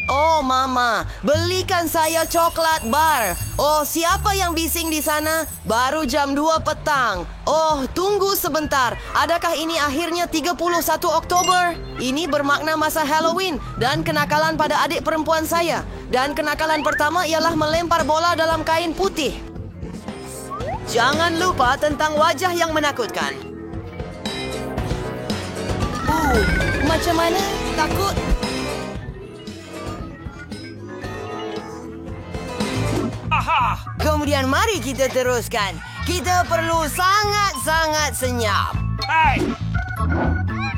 Oh, Mama, belikan saya coklat bar. Oh, siapa yang bising di sana? Baru jam 2 petang. Oh, tunggu sebentar. Adakah ini akhirnya 31 Oktober? Ini bermakna masa Halloween dan kenakalan pada adik perempuan saya. Dan kenakalan pertama ialah melempar bola dalam kain putih. Jangan lupa tentang wajah yang menakutkan. Macam mana? Takut? Aha! Kemudian mari kita teruskan. Kita perlu sangat-sangat senyap. Hai!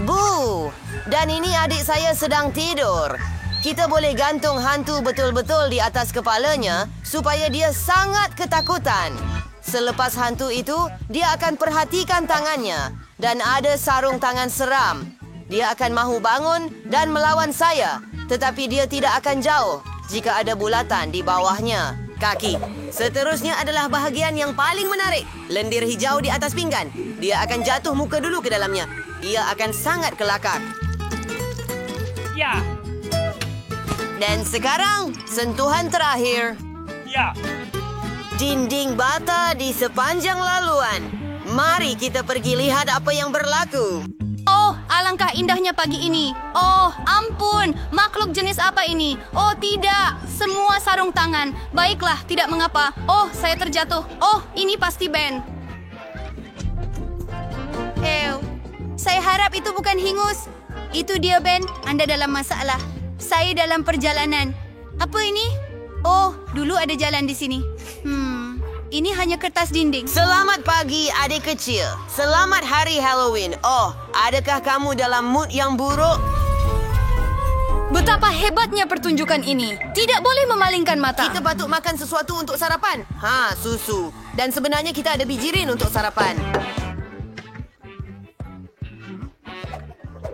Bu, dan ini adik saya sedang tidur. Kita boleh gantung hantu betul-betul di atas kepalanya supaya dia sangat ketakutan. Selepas hantu itu, dia akan perhatikan tangannya dan ada sarung tangan seram. Dia akan mahu bangun dan melawan saya, tetapi dia tidak akan jauh jika ada bulatan di bawahnya. Kaki. Seterusnya adalah bahagian yang paling menarik. Lendir hijau di atas pinggan. Dia akan jatuh muka dulu ke dalamnya. Ia akan sangat kelakar. Ya! Dan sekarang, sentuhan terakhir. Ya! Dinding bata di sepanjang laluan. Mari kita pergi lihat apa yang berlaku. Oh, alangkah indahnya pagi ini. Oh, ampun. Makhluk jenis apa ini? Oh, tidak. Semua sarung tangan. Baiklah, tidak mengapa. Oh, saya terjatuh. Oh, ini pasti Ben. Saya harap itu bukan hingus. Itu dia, Ben. Anda dalam masalah. Saya dalam perjalanan. Apa ini? Oh, dulu ada jalan di sini. Ini hanya kertas dinding. Selamat pagi, adik kecil. Selamat hari Halloween. Oh, adakah kamu dalam mood yang buruk? Betapa hebatnya pertunjukan ini. Tidak boleh memalingkan mata. Kita patut makan sesuatu untuk sarapan. Susu. Dan sebenarnya kita ada bijirin untuk sarapan.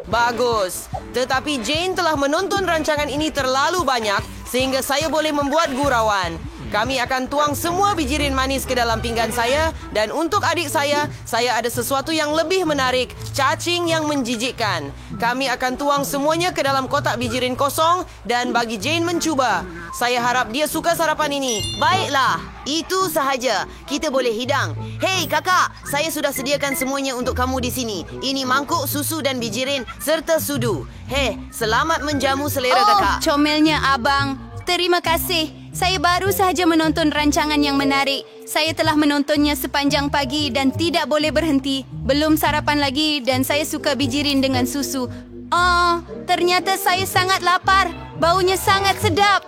Bagus. Tetapi Jane telah menonton rancangan ini terlalu banyak sehingga saya boleh membuat gurauan. Kami akan tuang semua bijirin manis ke dalam pinggan saya. Dan untuk adik saya ada sesuatu yang lebih menarik. Cacing yang menjijikkan. Kami akan tuang semuanya ke dalam kotak bijirin kosong dan bagi Jane mencuba. Saya harap dia suka sarapan ini. Baiklah, itu sahaja. Kita boleh hidang. Hei kakak, saya sudah sediakan semuanya untuk kamu di sini. Ini mangkuk, susu dan bijirin serta sudu. Hei, selamat menjamu selera kakak. Comelnya abang. Terima kasih. Saya baru sahaja menonton rancangan yang menarik. Saya telah menontonnya sepanjang pagi dan tidak boleh berhenti. Belum sarapan lagi dan saya suka bijirin dengan susu. Oh, ternyata saya sangat lapar. Baunya sangat sedap.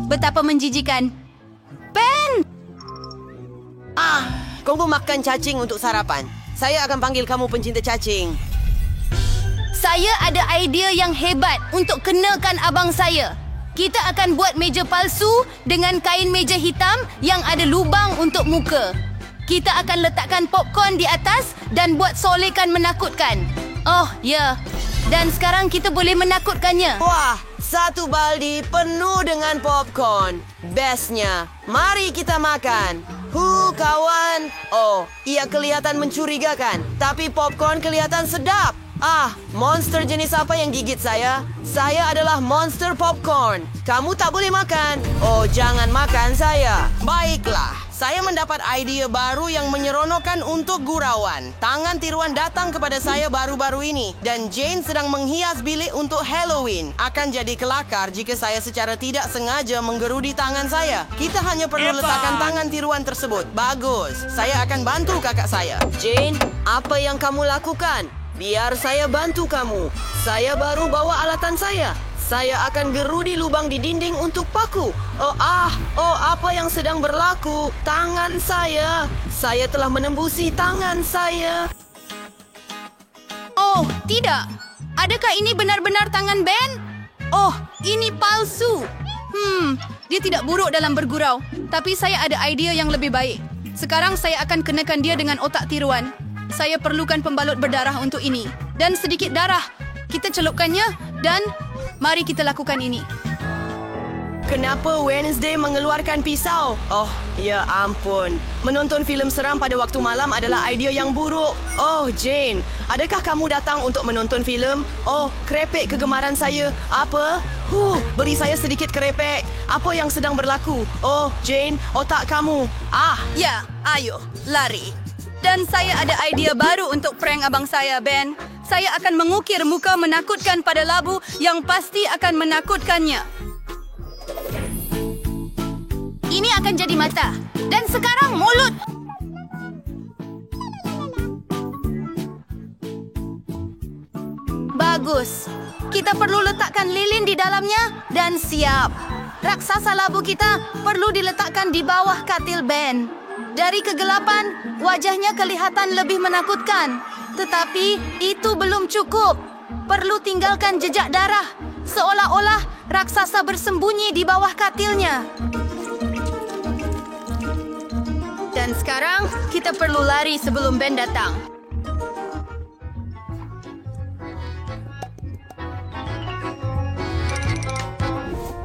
Betapa menjijikan. Ben! Kamu makan cacing untuk sarapan. Saya akan panggil kamu pencinta cacing. Saya ada idea yang hebat untuk kenakan abang saya. Kita akan buat meja palsu dengan kain meja hitam yang ada lubang untuk muka. Kita akan letakkan popcorn di atas dan buat solekan menakutkan. Oh, ya. Dan sekarang kita boleh menakutkannya. Wah, satu baldi penuh dengan popcorn. Bestnya. Mari kita makan. Kawan. Oh, ia kelihatan mencurigakan. Tapi popcorn kelihatan sedap. Monster jenis apa yang gigit saya? Saya adalah monster popcorn. Kamu tak boleh makan. Oh, jangan makan saya. Baiklah, saya mendapat idea baru yang menyeronokkan untuk gurauan. Tangan tiruan datang kepada saya baru-baru ini. Dan Jane sedang menghias bilik untuk Halloween. Akan jadi kelakar jika saya secara tidak sengaja menggerudi tangan saya. Kita hanya perlu letakkan tangan tiruan tersebut. Bagus. Saya akan bantu kakak saya. Jane, apa yang kamu lakukan? Biar saya bantu kamu. Saya baru bawa alatan saya. Saya akan gerudi lubang di dinding untuk paku. Apa yang sedang berlaku? Tangan saya. Saya telah menembusi tangan saya. Oh, tidak. Adakah ini benar-benar tangan Ben? Oh, ini palsu. Dia tidak buruk dalam bergurau. Tapi saya ada idea yang lebih baik. Sekarang saya akan kenakan dia dengan otak tiruan. Saya perlukan pembalut berdarah untuk ini. Dan sedikit darah. Kita celupkannya dan mari kita lakukan ini. Kenapa Wednesday mengeluarkan pisau? Oh, ya ampun. Menonton filem seram pada waktu malam adalah idea yang buruk. Oh, Jane, adakah kamu datang untuk menonton filem? Oh, krepek kegemaran saya. Apa? Beri saya sedikit krepek. Apa yang sedang berlaku? Oh, Jane, otak kamu. Ya, ayo, lari. Dan saya ada idea baru untuk prank abang saya, Ben. Saya akan mengukir muka menakutkan pada labu yang pasti akan menakutkannya. Ini akan jadi mata. Dan sekarang mulut. Bagus. Kita perlu letakkan lilin di dalamnya dan siap. Raksasa labu kita perlu diletakkan di bawah katil Ben. Dari kegelapan, wajahnya kelihatan lebih menakutkan. Tetapi itu belum cukup. Perlu tinggalkan jejak darah. Seolah-olah raksasa bersembunyi di bawah katilnya. Dan sekarang, kita perlu lari sebelum Ben datang.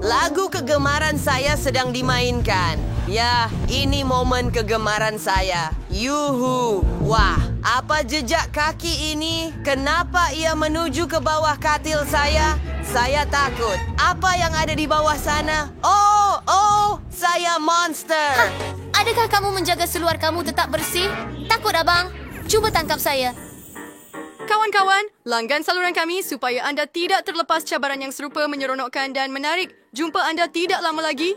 Lagu kegemaran saya sedang dimainkan. Ya, ini momen kegemaran saya. Yuhu. Wah, apa jejak kaki ini? Kenapa ia menuju ke bawah katil saya? Saya takut. Apa yang ada di bawah sana? Oh, saya monster. Adakah kamu menjaga seluar kamu tetap bersih? Takut, abang. Cuba tangkap saya. Kawan-kawan, langgan saluran kami supaya anda tidak terlepas cabaran yang serupa menyeronokkan dan menarik. Jumpa anda tidak lama lagi.